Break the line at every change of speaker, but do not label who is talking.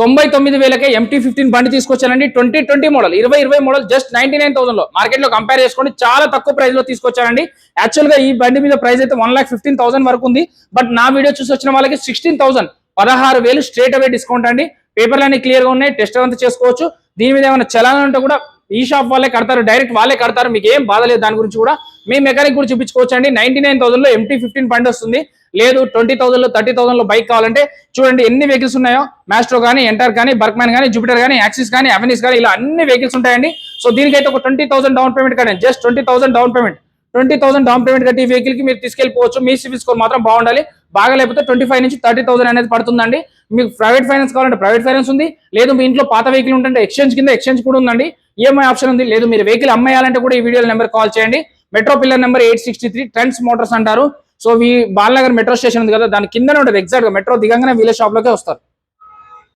99,000కే MT-15 బండి తీసుకొచ్చానండి. 2020 model 2020 model just 99,000 లో మార్కెట్ లో కంపేర్ చేసుకోండి చాలా తక్కువ ప్రైస్ లో తీసుకొచ్చానండి. యాక్చువల్ గా ఈ బండి మీద ప్రైస్ అయితే 1,15,000 వరకు ఉంది. బట్ నా వీడియో చూసి వచ్చిన వాళ్ళకి 16,000 16,000 స్ట్రేట్ అవే డిస్కౌంట్ అండి. పేపర్లన్నీ క్లియర్ గా ఉన్నాయి, టెస్ట్ అంతా చేసుకోవచ్చు. దీని మీద ఏమైనా చలాన్ అంటే కూడా ఈ షాప్ వాళ్ళే కడతారు, డైరెక్ట్ వాళ్ళే కడతారు, మీకు ఏం బాధ లేదు. దాని గురించి కూడా మీ మెకానిక్ కూడా చూపించుకోవచ్చు అండి. 99,000 లో MT-15 బండి వస్తుంది. లేదు 20,000 లో 30,000 లో బైక్ కావాలంటే చూడండి ఎన్ని వెహికల్స్ ఉన్నాయో. మాస్ట్రో కానీ, ఎంటర్ కానీ, బర్క్మ్యాన్ కానీ, జూపిటర్ కానీ, యాక్సిస్ కానీ, అవెనిస్ కానీ, ఇలా అన్ని వెహికల్స్ ఉంటాయండి. సో దీనికైతే ఒక 20,000 డౌన్ పేమెంట్ కానీ, just 20,000 down payment 20,000 down payment కట్టి ఈ వెహికల్ కి మీరు తీసుకెళ్ళిపోవచ్చు. మీ సివిల్ స్కోర్ మాత్రం బాగుండాలి. బాగా లేకపోతే 25 నుంచి 30,000 అనేది పడుతుందండి. మీకు ప్రైవేట్ ఫైనాన్స్ కావాలంటే ప్రైవేట్ ఫైనాన్స్ ఉంది. లేదు మీ ఇంట్లో పాత వెహికల్ ఉంటే ఎక్స్చేంజ్ కింద ఎక్స్చేంజ్ కూడా ఉందండి. ఈఎంఐ ఆప్షన్ ఉంది. లేదు మీరు వెహికల్ అమ్మేయాలంటే కూడా ఈ వీడియో నెంబర్ కాల్ చేయండి. Metro pillar number 863 trends Motors అంటారు. సో ఈ బాలనగర్ మెట్రో స్టేషన్ ఉంది కదా, దాని కిందనే ఉంటుంది. ఎగ్జాక్ట్ గా మెట్రో దిగంగానే వీళ్ళ షాప్ లోకే వస్తారు.